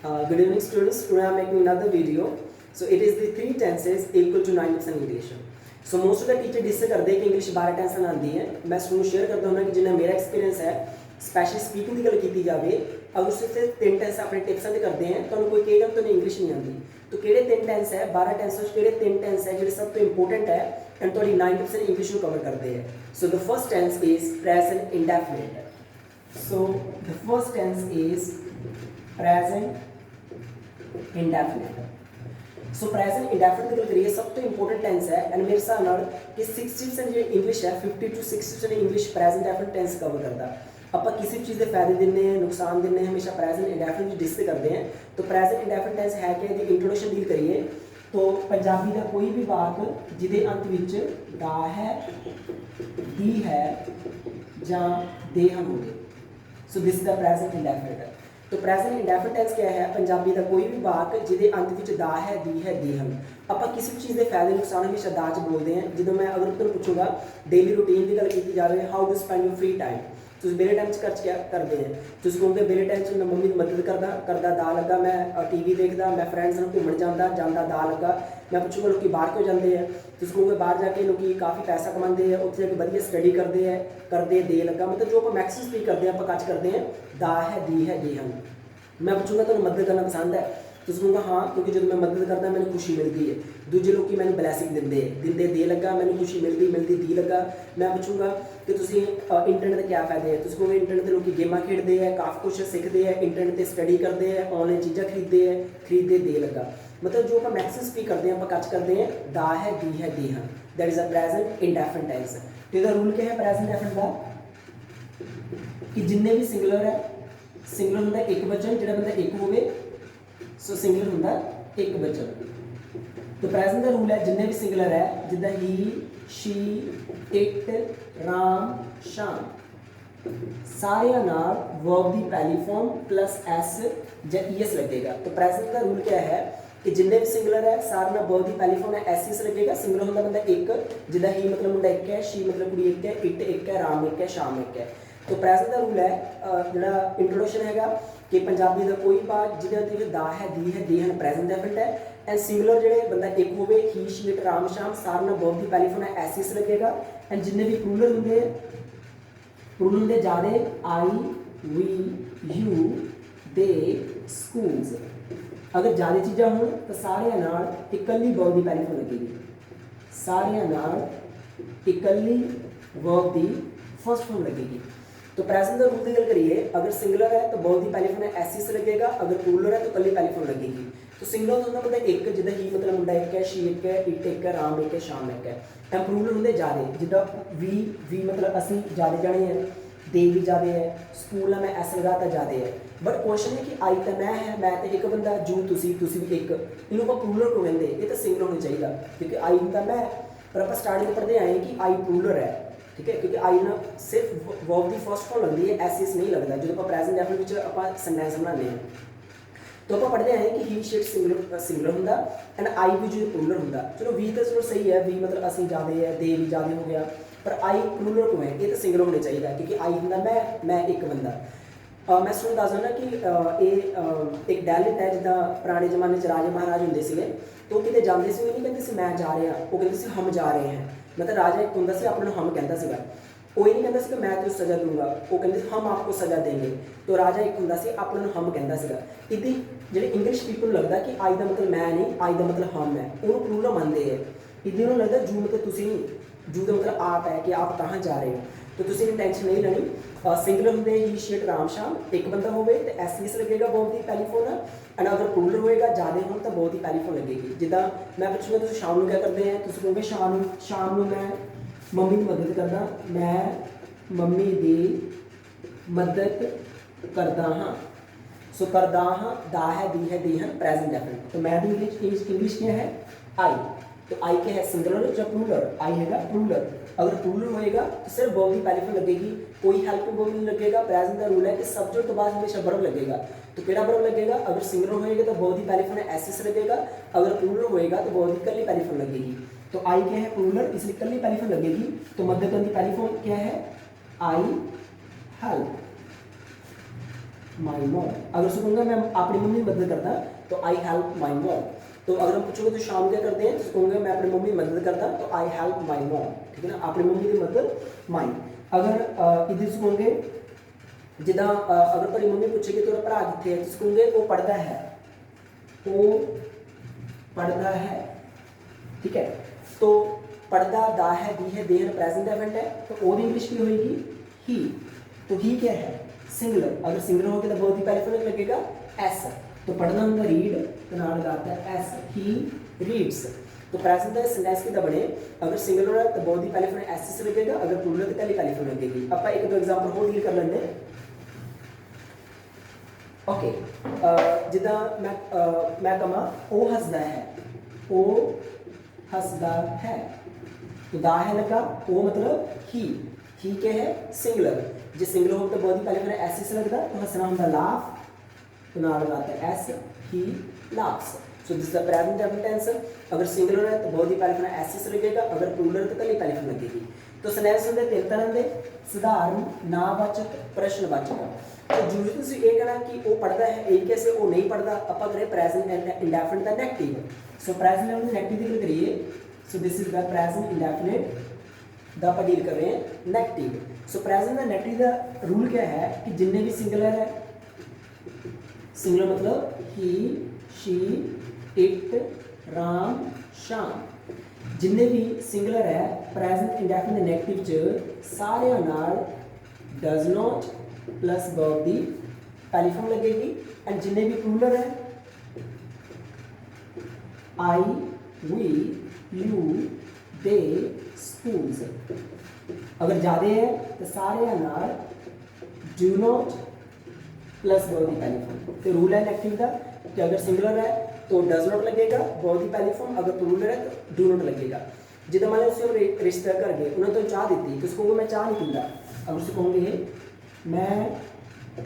Good evening students, today I am making another video. So it is the 3 tenses equal to 9% English. So most of the teacher discuss करते हैं कि English 12 tense आती है। मैं student share करता हूँ कि जिन्हें मेरा एक्सपीरियंस है स्पैशली स्पीकिंग की गल की जाए अगर उससे 3 टेंस अपने टिप्स से करते हैं तो कोई कहेगा तो इंग्लिश नहीं आती तो किहड़े 3 टेंस है 12 टेंस किहड़े 3 टेंस है जो सब तो इंपोर्टेंट है एंड थोड़ी 90% इंग्लिश को कवर करते हैं। So the first tense is present indefinite. So the first tense is present indefinite. So present indefinite की गल करिए सब तो इंपोर्टेंट टेंस है एंड मेरे हिसाब नाल कि 60% जो इंग्लिश है 50 to 60% English present indefinite tense cover करता। ਆਪਾਂ किसी चीज़ के फायदे दिने नुकसान दिने हमेशा प्रेजेंट इंडेफिनिट डिस्कस करते हैं। तो प्रेजेंट इंडेफिनिट टेंस है कि यदि इंट्रोडक्शन डील करिए तो पंजाबी का कोई भी वाक जिदे अंत विच दा है दी है जां दे हम होंगे so this the present indefinite. तो प्रेजेंट इंडेफिनिट टेंस क्या है पंजाबी का कोई भी वाक जिदे अंत विच दा है दी है दे हम। ਆਪਾਂ किसी चीज़ के फायदे नुकसान हमेशा दा च बोलते हैं। जो मैं अगर तुम पूछूंगा डेली रूटीन की गल की जाए how to spend your free time तुम बेले टाइम खर्च क्या करते हैं तुम कहोगे बेले टाइम मैं मम्मी की मदद करदा दा लगा मैं टीवी देखदा मैं फ्रेंड्स नाल घूमण जांदा दा लगा। मैं पूछूंगा लोग बाहर क्यों जाते हैं तुम कहोगे बाहर जाके लोग काफ़ी पैसा कमाते हैं उत्थे जाके वधिया स्टडी करते दे लगा। मतलब जो आप मैक्सिमम स्पीक करते हैं आप कच करते हैं दा है दी है दे हम। मैं पूछूंगा तुम्हें मदद करना पसंद है तुम कहूँगा हाँ क्योंकि जो मैं मदद करता मैंने खुशी मिलती है। दूजे लोग मैंने ब्लैसिंग दिंदे दे लगा मैंने खुशी मिलती दी लगा। मैं पूछूंगा कि तुम इंटरनेट के क्या फायदे हैं तुम कहोगे इंटरनेट के लोग गेमां खेडते हैं काफ़ी कुछ सीखते हैं इंटरनेट पर स्टडी करते हैं ऑनलाइन चीज़ां खरीदते दे लगा। मतलब जो आप मैक्सिमम स्पीक करते हैं आप कच करते हैं दा है दे हाँ that is a present indefinite tense. तो इसका रूल क्या है प्रेजेंट इंडेफिनिट का कि जिन्ने भी सिंगुलर है सिंगुलर होंगे एक वचन जो बंदा एक होवे सो सिंगुलर होंगे एक वचन। तो प्रेजेंट का रूल है जिन्ने भी सिंगुलर है जिदा ही शी इट राम शाम सारे नाल वर्ब की पहली फॉर्म प्लस एस या ईएस लगेगा। तो प्रेजेंट का रूल क्या है कि जिन्ने भी सिंगुलर है सारे नाल वर्ब की पहली फॉर्म है एस ईएस लगेगा। सिंगुलर होंगे बंदा एक जिदा ही मतलब मुंडा एक है शी मतलब कुड़ी एक है इट एक है राम एक है शाम एक है। तो प्रेजेंट का रूल है जो इंट्रोडक्शन है कि पंजाबी का कोई बात जिहदे दा है दे हैं प्रेजेंट इंडेफिनिट है एंड सिंगुलर जो बंदा एक होवे ही शी इट राम शाम सारे नाल वर्ब की पहली फॉर्म है एस ईएस लगेगा एंड जिन्ने भी प्लूरल होंगे ज़्यादा आई वी यू दे स्कूल्स अगर ज़्यादा चीज़ा हो तो सारे नाल इकल्ली वर्ब की पहली फॉर्म लगेगी सारे नाल इकल्ली वर्ब की फर्स्ट फॉर्म लगेगी। तो प्रेजेंट का रूल की गल करिए अगर सिंगुलर है तो वर्ब की पहली फॉर्म है एस ईएस लगेगा अगर प्लूरल है तो कल्ली पहली फॉर्म लगेगी। तो सिंगुलर होंगे मतलब एक जिदा ही मतलब मुंडा एक है शी एक है इट एक है राम एक है शाम एक है एंड प्लूरल होंगे ज़्यादा जिदा वी मतलब असी ज़्यादा जाने हैं दे भी ज़्यादा है स्कूल में एस लगाता ज़्यादा है। बट क्वेश्चन है कि आई तो मैं तो एक बंदा जू तुसी भी एक इन्हों को प्लूरल को कहते ये तो सिंगुलर होना चाहिए क्योंकि आई होंगे मैं पर आप स्टार्टिंग पढ़ते आए कि आई प्लूरल है ठीक है क्योंकि आई ना सिर्फ वर्ब की फर्स्ट फॉर्म लगती है एस ईएस नहीं लगता जो आप प्रेजेंट इंडेफिनिट आप सेंटेंस बनाते हैं। तो आप पढ़ते हैं कि ही शीट सिंगुलर होंगे एंड आई भी जो प्लूरल होंगे। चलो वी तो चलो सही है वी मतलब असी ज़्यादा है दे भी ज़्यादा हो गया पर आई प्लूरल क्यों है ये तो सिंगुलर होना चाहिए क्योंकि आई होंगे मैं एक बंदा। मैं सुन दस देना कि ये एक डायलेक्ट है जिदा पुराने जमाने राजे महाराज होंगे से तो कितने जाते से नहीं कहते मैं जा रहा वो कहते हम जा रहे हैं। मतलब राजा एक होंगे अपने हम कहता सीगा वो ये नहीं कहता सी मैं तुझे सज़ा दूंगा वो कहते हम आपको सज़ा देंगे। तो राजा एक होंगे अपने हम कहता सीगा इदी जो इंग्लिश पीपल लगता कि आई का मतलब मैं नहीं आई का मतलब हम है उन्होंने प्लूरल मानते हैं इदी उन्होंने लगता जू मतलब तुसी नहीं जू का मतलब आप है कि आप कहाँ जा रहे हो। तो तुसी टेंशन नहीं लेनी सिंगुलर होंगे ही शीट राम शाम एक बंदा होवे तो एस ईएस लगेगा वर्ब की पहली फॉर्म एंड अगर प्लूरल होएगा ज़्यादा हो तो वर्ब की पहली फॉर्म लगेगी। जिदा मैं पूछूंगा तुम शाम को क्या करते हैं तुम कहोगे शाम को मैं मम्मी की मदद करदा मैं मम्मी की मदद करदा हाँ सो करदा हाँ दा है दी है दे हैं प्रेजेंट इंडेफिनिट। तो मैं भी इंग्लिश क्या है आई तो आई क्या है सिंगुलर या प्लूरल आई है प्लूरल अगर प्लूरल होएगा तो सिर्फ वर्ब की पहली फॉर्म लगेगी कोई हेल्प वर्ब नहीं लगेगा। प्रेजेंट का रूल है कि सब्जेक्ट तो बाद हमेशा वर्ब लगेगा। तो केड़ा वर्ब लगेगा अगर सिंगुलर होएगा तो वर्ब की पहली फॉर्म एस ईएस लगेगा अगर प्लूरल होएगा तो वर्ब की कल्ली पहली फॉर्म लगेगी। तो आई क्या है प्लूरल इसलिए कल्ली पहली फॉर्म लगेगी। तो मध्यम की पहली फॉर्म क्या है आई हेल्प माई मॉम। अगर उसको कहूँगा मैं अपनी मम्मी की मदद करता तो आई हेल्प माई मॉम। तो अगर हम पूछोगे तो शाम क्या करते हैं, तो कहूँगा मैं अपनी मम्मी की मदद करता तो आई हेल्प माई मॉम, ठीक है ना, अपनी मम्मी की मदद माई। अगर इधर से कहोगे जिदा अगर तेरी मम्मी पूछेगी तेरा भरा कितने है, तो कहोगे वो पढ़ता है, वो पढ़ता है, ठीक है। तो पढ़दा दा है, दी है, देर प्रेजेंट एवेंट है, तो वो इंग्लिश की होगी ही। तो ही क्या है, सिंगुलर। अगर सिंगुलर हो गया तो बहुत ही पहले फिर लगेगा एस। तो पढ़ना होगा रीड, तो नाल लगाता है एस, ही रीड्स। तो प्रेजेंट का सेंटेंस कितना बने, अगर सिंगुलर है तो बहुत ही पहले फिर एस से लगेगा, अगर प्लूरल तो पहले पहले फिर लगेगी। आप एक दो एग्जांपल हो डील कर लेंगे। ओके, जिदा मैं कमा वो हसदा है, वो हसदा है, तो दा है लगा, वो मतलब ही क्या है, सिंगुलर। जो सिंगुलर हो तो बहुत ही पहले फिर एस से लगता, तो हसना होता लाफ, तो ना लगाता है S, he laughs. So this is the present event tense. अगर सिंगुलर है तो बहुत ही पहले फिर एस से लगेगा, अगर प्लूरल तो पहले पहले फिर लगेगी। तो सेंटेंस होंगे तीन तरह के, सधारण, नावाचक, प्रश्नवाचक। तो जरूरी तुम ये कहना कि वो पढ़ता है, एक कैसे वो नहीं पढ़ता, आप करें प्रेजेंट इंडेफिनिट का negative. So present and negative की करिए, सो this is the present indefinite दा आप डील कर रहे हैं नेगेटिव। सो प्रेजेंट का नेगेटिव का रूल क्या है कि जिन्ने भी सिंगुलर है, सिंगुलर मतलब ही, शी, इट, राम, शाम, जिन्ने भी सिंगुलर है प्रेजेंट इंडेफिनिट नेगेटिव च सारे नाल डज नॉट प्लस वर्ब दी पहली फॉर्म लगेगी। एंड जिन्ने भी प्लूरल है आई, वी, यू, दे, स्कूल्स, अगर ज़्यादा है तो सारे नाल डू नॉट प्लस वर्ब दी पहली फॉर्म। तो रूल है नेगेटिव का कि अगर सिंगुलर है तो डज नॉट लगेगा वर्ब दी पहली फॉर्म, अगर प्लूरल है तो डू नॉट लगेगा। जिदा मान लो उसे रिश्ता कर गए, उन्होंने तो चाह दी तो उसको मैं चाह नहीं पीता, अगर उसको कहूँगे मैं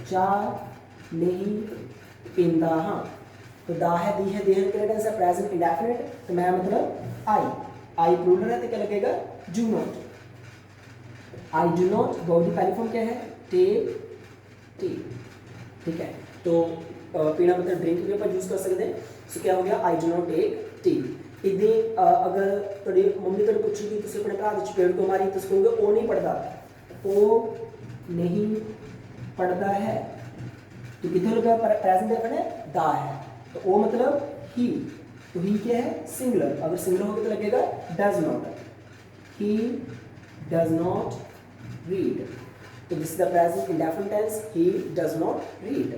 चाह नहीं पींदा हाँ, तो दा है, दी है, देर के टेंस है प्रेजेंट इंडेफिनिट, तो मैं मतलब आई प्लूरल है तो क्या लगेगा do not, I do not. Verb दी पहली फॉर्म क्या है टेक, टी, ठीक है। तो पीना मतलब ड्रिंक भी आप यूज कर सकते हैं। सो क्या हो गया I do not take tea. इधर अगर थोड़ी मम्मी तेरे पूछेगी तुम अपने घर चपेड़ को मारी, तो कहोगे वो नहीं पढ़ता, वो नहीं पढ़ता है, तो कितने लगा प्रेजेंट डेफिनेट दा है, तो वो मतलब ही। तो ही क्या है सिंगुलर, अगर सिंगुलर होगा तो लगेगा does not, he does not read. तो this is the present indefinite tense, he does not read.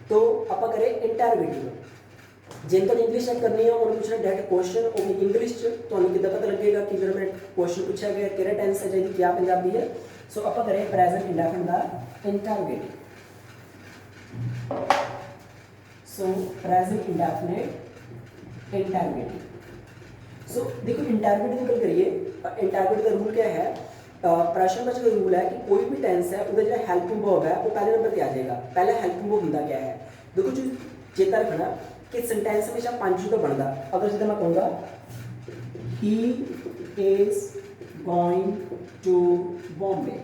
तो आप करें इंटरवेटिव, जिन तो इंग्लिश चेक करनी है उन्होंने पूछना डायरेक्ट क्वेश्चन और इंग्लिश तो कितना पता लगेगा कि जो मैं क्वेश्चन पूछा गया कि टेंस है जी क्या पंजाबी है। सो आप करें प्रेजेंट इंडेफिनिट का इंटरवेटिव। सो प्रेजेंट इंडेफिनिट इंटरवेटिव। सो देखो इंटरवेटिव की गल करिए, इंटरवेटिव का रूल क्या है, प्रश्नवाचक का रूल है कि कोई भी टेंस है उसका जो हेल्पिंग वर्ब है वो पहले नंबर पे आ जाएगा। पहले हेल्पिंग वर्ब होता क्या है, देखो जो चेता रखना कि सेंटेंस हमेशा 5 तो बनता। अगर जिदा मैं कहूँगा he is going to Bombay,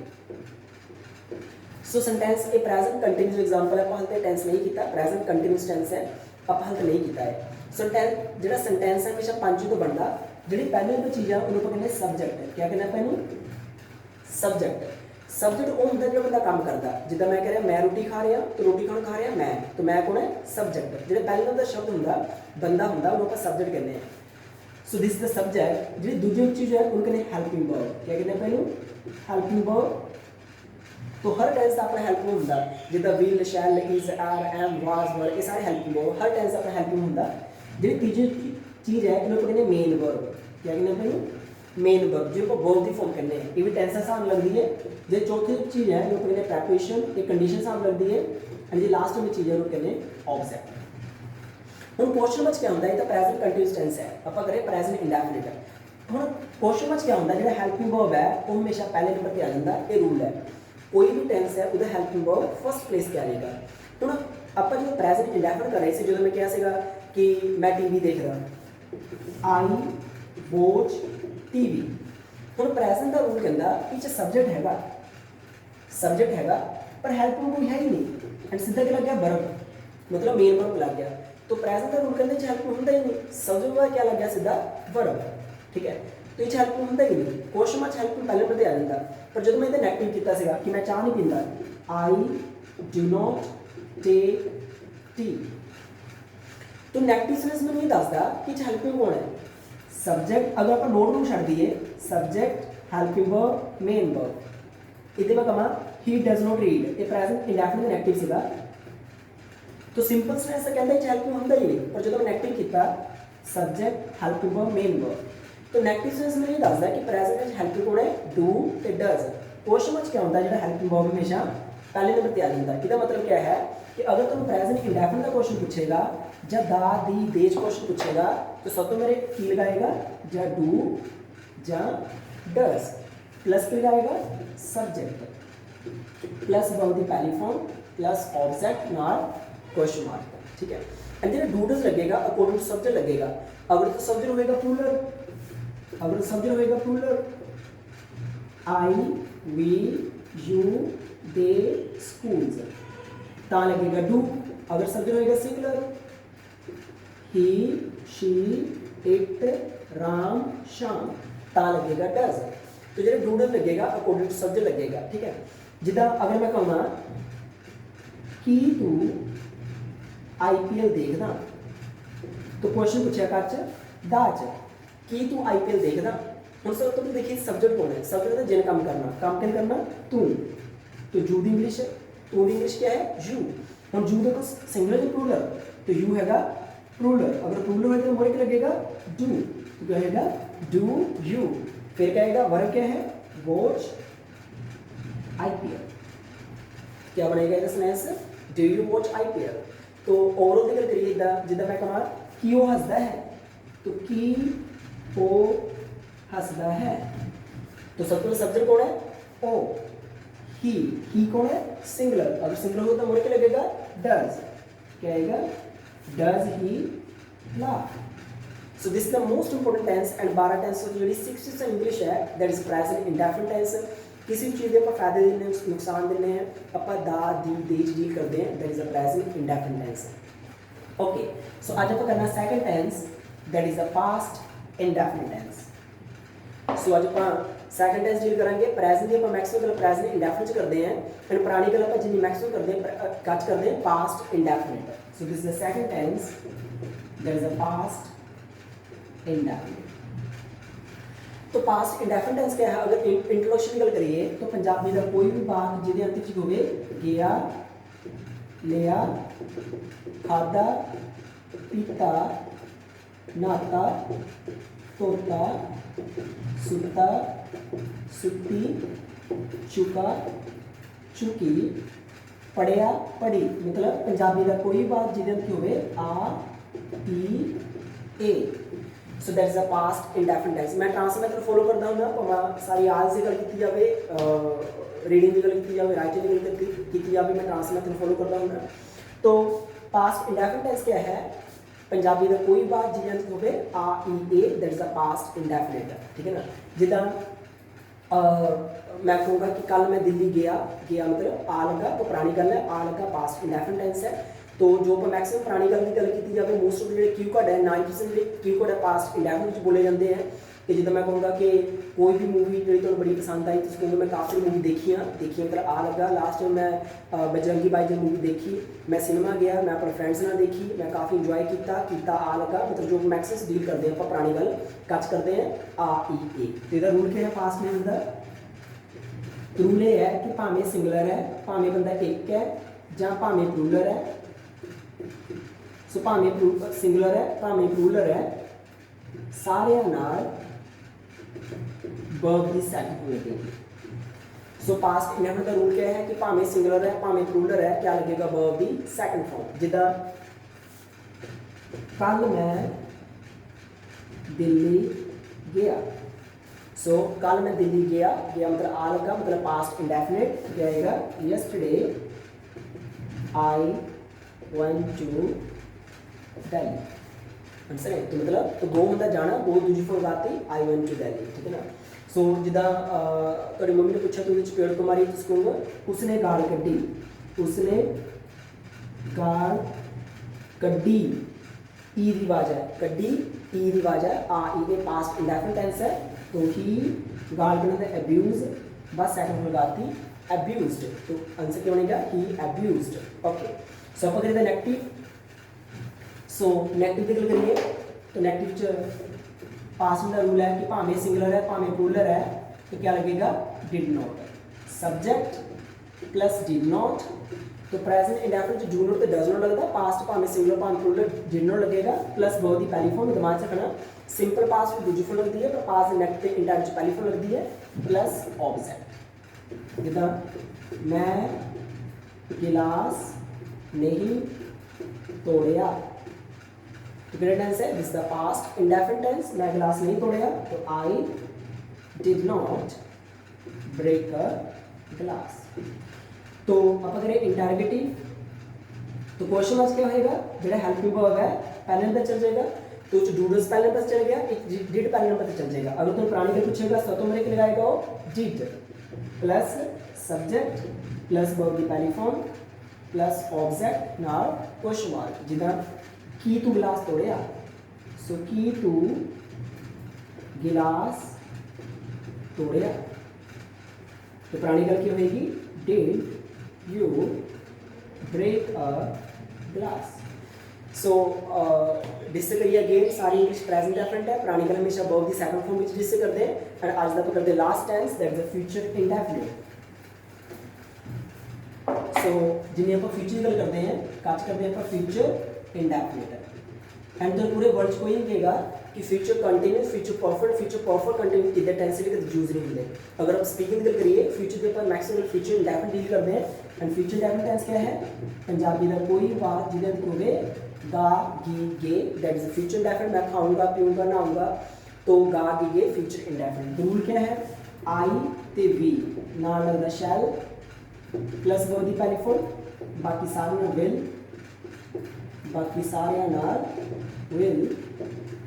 so sentence ए प्रेजेंट कंटिन्यूस एग्जांपल है, आप टेंस नहीं किया, प्रेजेंट कंटिन्यूस टेंस है, आप हल नहीं किया है। सेंटेंस जो सेंटेंस है हमेशा 5 तो बनता। जी पहले नंबर चीज़ है उन्होंने कहते हैं सब्जेक्ट, क्या कहना पहले सब्जेक्ट। सब्जेक्ट वो होंगे जो बंदा काम करता, जिदा मैं कह रहा मैं रोटी खा रहा तो रोटी कौन खा रहा मैं, तो मैं कौन है सब्जेक्ट। जो पहले नंबर शब्द होंगे बंदा होंगे उन्होंने सब्जेक्ट कहते हैं। So this is the subject. जी दूसरी चीज़ है उनके लिए हेल्पिंग वर्ब, क्या कहते हैं पहले हेल्पिंग वर्ब। तो हर टेंस का अपना हेल्पिंग होंगे, जिदा will, shall, is, are, am, was, were, ये सारे हेल्पिंग वर्ब, हर टेंस अपना हेल्पिंग होंगे। जी तीसरी चीज़ है इन्होंने कहते हैं मेन वर्ब, क्या कहते हैं पहले मेन वर्ब, जिनको वर्ब की फॉर्म करने हैं, ये भी टेंस आसान लगती है। जो चौथी चीज़ है वो कहते हैं प्रेपोजिशन, ये कंडीशन आसान लगती है। एंड जो लास्ट में चीज़ है वो कहते हैं ऑब्जेक्ट। हम क्वेश्चन में क्या होता है, ये तो प्रेजेंट कंटिन्यूस टेंस है, आप करें प्रेजेंट इंडेफिनिट। हम क्वेश्चन में क्या होता है, जो हेल्पिंग वर्ब है वो हमेशा पहले नंबर पर आ जाता है, ये रूल है। कोई भी टेंस है वो हेल्पिंग वर्ब फर्स्ट प्लेस पर आ जाएगा। हम आप जो प्रेजेंट इंडेफिनिट कर रहे थे, जो मैं क्या सीगा कि मैं टीवी देख रहा, आई वॉच टीवी। हम प्रेजेंट का रूल कहता पीछे सब्जेक्ट हैगा पर हेल्पिंग कोई है ही नहीं, एंड सीधा क्या लग गया वर्ब, मतलब मेन वर्ब लग गया। तो प्रेजेंट का रूल कहते हेल्पफुल होंगे ही नहीं, समझो हुआ क्या लग गया सीधा वर्ब, ठीक है। तो ये हेल्पफुल होंगे ही नहीं, क्वेश्चन मार्क हेल्पफुल पहले नंबर आ जाता। पर जो मैं नेगेटिव किया सीगा कि मैं चाह नहीं पींदा, I do not take tea, तो नेगेटिव सेंस में नहीं दसदा कि हेल्पिंग कौन है, सब्जेक्ट। अगर आप नोट में छड़ दिए subject helping verb main verb, इधर मैं कहा ही डज नॉट रीड, ये प्रेजेंट इंडेफिनिट नेगेटिव सीगा। तो सिंपल सेंस कहता है हेल्पिंग होंगे ही नहीं, पर जो मैं नेगेटिव किया subject helping verb main verb, तो नेगेटिव सेंस में नहीं दसदा कि प्रेजेंट हेल्पिंग कौन है, डू ते डज। क्वेश्चन में क्या होता है जो हेल्पिंग वर्ब हमेशा पहले नंबर पर आ जाता है। इसका मतलब क्या है कि अगर तुम प्रेजेंट इंडेफिनिट का क्वेश्चन पूछेगा या दा दी देज क्वेश्चन पूछेगा तो सब तो मेरे की लगाएगा या डू या डज, प्लस की लगाएगा सब्जेक्ट प्लस वर्ब दी पहली फॉर्म प्लस ऑब्जेक्ट नाल क्वेश्चन मार्क, ठीक है। एंड जो डू डज लगेगा अकॉर्डिंग टू सब्जेक्ट लगेगा। अगर तो सब्जेक्ट होएगा प्लूरल, अगर सब्जेक्ट होएगा plural I we you they स्कूल्स ता लगेगा डू। अगर सब्जेक्ट होएगा singular he she it Ram Shyam ता लगेगा डज। तो जो डू डज लगेगा अकॉर्डिंग टू सब्जेक्ट लगेगा, ठीक है। जिदा अगर मैं कहूँगा कि तू IPL देखदा, तो क्वेश्चन पूछा कच दाच कि तू IPL देखदा। हम सब तो देखिए सब्जेक्ट कौन है, सब्जेक्ट है जिन काम करना, काम क्या करना तू, तो यू दी इंग्लिश है, तू दी इंग्लिश क्या है यू। हम यू देखो सिंगुलर या प्लूरल, तो यू हैगा प्लूरल। अगर प्लूरल है तो मोर क्या लगेगा डू, तो क्या रहेगा डू यू। फिर क्या आएगा वर्ब क्या है वॉच IPL, क्या बनेगा इसका sense do you watch IPL। तो ओवरऑल की गल करिए जिदा मैं कहा कि वो हसदा है, तो कि वो हसदा है, तो सब तो सब्जेक्ट कौन है ओ, ही कौन है सिंगुलर। अगर सिंगुलर हो तो मोर क्या लगेगा डज, क्या आएगा does he laugh. So this is the most important tense and 12 tense जो 60 इंग्लिश है that is present indefinite tense. किसी भी चीज़ के फायदे देने नुकसान देने हैं आप दा दी देज डील करते हैं, that is a present indefinite tense. Okay so आज आप करना second tense that is a past indefinite tense. So आज आप सेकंड टेंस डील करेंगे। प्रेजेंट की आप मैक्सिमम प्रेजेंट इंडेफिनिट करते हैं एंड पुरानी गल आप जिन्नी मैक्सिमम करते हैं कच करते हैं past indefinite. So this is the second tense that is a past indefinite. तो पास्ट इंडेफिनिट टेंस क्या है, अगर इंट्रोडक्शन की गल करिए तो पंजाबी का कोई भी बात जिहदे अंत च होवे गया लिया खादा पीता नहाता धोता सुता सुती चुका चुकी पढ़िया पढ़ी, मतलब पंजाबी का कोई बात जिहदे अंत होवे आ पी ए। So that is a past indefinite tense. मैं ट्रांसलेटर फॉलो करता हूँ ना, भावें सारी आज की गल की जाए, रीडिंग की गल की जाए, राइटिंग की गल की जाए, मैं ट्रांसलेटर फॉलो करता हूँ ना। तो पास्ट इंडेफिनिट टेंस क्या है, पंजाबी का कोई बात जिहदे अंत होवे आ ई ए, that is a past indefinite, ठीक है ना। जिदा मैं कहूँगा कि कल मैं दिल्ली गया, गया मतलब आ लगा तो पुरानी गल है, आ लगा पास्ट इंडेफिनिट टेंस है। तो जो मैक्सिमम पुरानी गल की गल की जाए मोस्ट ऑफ जो क्यू कार्ड है 90% जो क्यू कार्ड है पास्ट इंडेफिनिट बोले जाते हैं। कि जिदा मैं कहूँगा कि कोई भी मूवी जी तुम्हें बड़ी पसंद आई, तो मैं काफ़ी मूवी देखी मतलब आ लगा। लास्ट टाइम मैं बजरंगी भाई जो मूवी देखी, मैं सिनेमा गया, मैं अपने फ्रेंड्स ने देखी, मैं काफ़ी इंजॉय किया आ लगा। मतलब जो मैक्सिमम डील करते हैं आप पुरानी गल कच करते हैं आ ई ए। तो इसका रूल क्या है पास्ट में होंगे, रूल ये है कि भावें सिंगुलर है, भावें बंदा एक है ਜਾਂ भावें प्लूरल है। सो भावें सिंगुलर है भावें प्लूरल है, सारे नाल वर्ब की सेकंड फॉर्म लगेगी। सो पास्ट इंडेफिनिट का रूल क्या है कि भावें सिंगुलर है भावें प्लूरल है, क्या लगेगा वर्ब की सेकंड फॉर्म। जिदा कल मैं दिल्ली गया, सो कल मैं दिल्ली गया, गया मतलब आ लगा, मतलब पास्ट इंडेफिनिट क्या आएगा yesterday I went to Delhi. Answer है तो मतलब तो गो होंदा जाना, गो दूजी फॉर्म आती आई वेंट टू दिल्ली, ठीक है ना। सो जिदा तुहाडी मम्मी ने पूछा तू पेड़ को मारी, तुसीं कहोगे उसने गाल कड्डी, उसने गाल कड्डी ई दी आवाज है, कड्डी ई दी आवाज है, आ ई ने पास्ट इंडेफिनिट टेंस है, तो ही गाल बनाते अब्यूज, बस सेकंड लगाती अब्यूज्ड, तो आंसर क्या बनेगा ही अब्यूज्ड। ओके, सो आप करें नेगेटिव, सो नेगेटिव की गल करिए तो नेगेटिव च पास्ट का रूल है कि भावें सिंगुलर है भावें प्लूरल है तो क्या लगेगा did not, subject plus did not, तो प्रेजेंट इंडेफिनिट डू नॉट तो डज नॉट लगता, पास्ट भावें सिंगुलर भावें प्लूरल डिड नॉट लगेगा, प्लस वर्ब की पहली फॉर्म दिमाग च रखना, सिंपल पास्ट दूजी फॉर्म लगती है पर पास्ट नेगेटिव इंडेफिनिट पहली फॉर्म लगती है, प्लस ऑब्जेक्ट, जिदा मैं गिलास नहीं तोड़िया, तो किहड़ा टेंस है, this the past indefinite tense, मैं गिलास नहीं तोड़िया, तो I did not break a glass. तो आप करें इंटरोगेटिव, तो क्वेश्चन मार्क्स क्या होएगा, जो हेल्पिंग वर्ब है पहले नंबर चल जाएगा, तो डूडल्स पहले नंबर चल गया, एक डिड पहले नंबर चल जाएगा। अगर तुम पुरानी का पूछेगा तो तुम क्या लगाएगा वो did plus subject plus verb की पहली फॉर्म प्लस ऑब्जेक्ट नाल क्वेश्चन मार्क, जिदा की तू गिलास तोड़िया, सो की तू गिलास तोड़िया, तो पुरानी गल की होगी did you break a glass. So discuss करिए अगेन, सारी इंग्लिश प्रेजेंट डेफिनेट है, पुरानी गल हमेशा वर्ब की सेकंड फॉर्म में डिस्कस करते हैं, एंड आज दा करते last tense that is the future indefinite. So जिन्हें आप फ्यूचर की गल करते हैं काज करते हैं आप फ्यूचर इंडेफिनिट, एंड तो पूरे वर्ड कोई नहीं कहेगा कि future continuous future perfect continuous इधर टेंस के यूज नहीं होंगे। अगर आप स्पीकिंग की गल करिए फ्यूचर के ऊपर मैक्सिमम फ्यूचर इंडेफिनिट डील करते हैं, एंड फ्यूचर इंडेफिनिट टेंस क्या है, पंजाबी का कोई बात जिधर होवे गा गी गे, दैट इज फ्यूचर इंडेफिनिट, मैं खाऊंगा पीऊंगा नहाऊंगा, तो गा गी गे फ्यूचर इंडेफिनिट। रूल क्या है, आई ते वी ना लगता शैल प्लस वर्ब की पहली फॉर्म, बाकी सारे विल, बाकी सारे नाल विल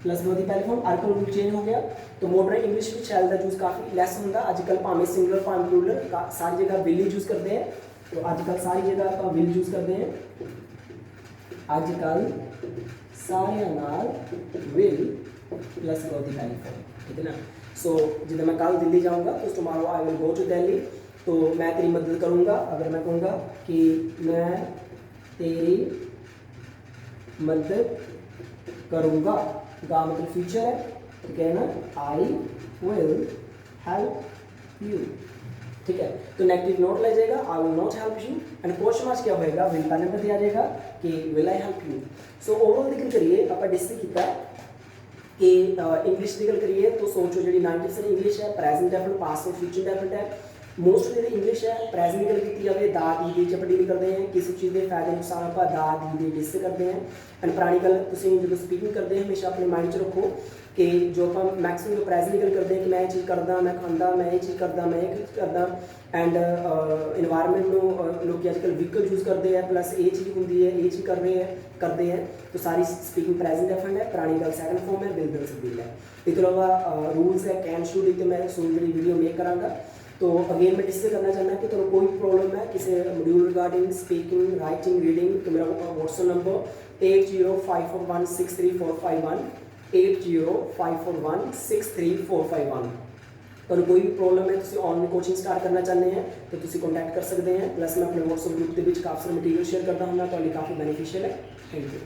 प्लस वर्ब की पहली फॉर्म। आजकल रूल चेंज हो गया, तो मॉडर्न इंग्लिश में शैल का यूज काफ़ी लैस होंगे, अजकल भावें सिंगुलर भावें प्लूरल सारी जगह विल यूज करते हैं, तो अजकल सारी जगह आप विल यूज करते हैं, अजकल सारे नाल विल प्लस वर्ब की पहली फॉर्म, ठीक है ना। सो जिदा मैं कल दिल्ली जाऊँगा तो tomorrow I will go to Delhi, तो मैं तेरी मदद करूँगा, अगर मैं कहूँगा कि मैं तेरी मदद करूँगा, गा मतलब फ्यूचर है, तो कहना आई विल हेल्प यू, ठीक है। तो नेगेटिव नोट ले जाएगा I will not help you, and question marks क्या होएगा, विल पहले नंबर दिया जाएगा कि will I help you. So overall की गल करिए आप डिस्कस किया कि इंग्लिश की गल करिए तो सोचो जी 90% इंग्लिश है, प्रेजेंट डेफिनेट पास्ट और फ्यूचर डेफिनेट है, मोस्ट ऑफ जी इंग्लिश है। प्रेजेंट की गल की जाए दा दी दी डील करते हैं, किसी चीज़ के फायदे नुकसान आप दा दी डिस्कस करते हैं, एंड पुरानी गल जो स्पीकिंग करते हैं हमेशा अपने माइंड च रखो कि जो आप मैक्सिमम जो प्रेजेंट की गल करते हैं कि मैं ये चीज़ करदा, मैं खांदा, मैं ये चीज़ करदा, मैं ये चीज़ करदा, एंड इन्वायरमेंट में लोग आजकल व्हीकल यूज़ करते हैं, प्लस ये चीज़ होंगी है, ये चीज़ करते हैं, तो सारी स्पीकिंग प्रेजेंट डेफिनेट है, पुरानी गल सेकंड फॉर्म है, विल विल विल है। इसके अलावा रूल्स है कैन शुड तो मैं सुन जी वीडियो मेक कराँगा। तो अगेन मैं डिस्कस करना चाहना कि तो कोई प्रॉब्लम है किसी module regarding speaking writing reading, तो मेरा व्हाट्सएप नंबर 8054163451 8054163451। तो कोई भी प्रॉब्लम है तो ऑनलाइन कोचिंग स्टार्ट करना चाहते हैं तो तुम कॉन्टैक्ट कर सकते हैं, प्लस मैं अपने व्हाट्सएप ग्रुप के काफ़ी सारा मटीरियल शेयर करता हूँ, तो काफ़ी बेनीफिशियल है। Thank you.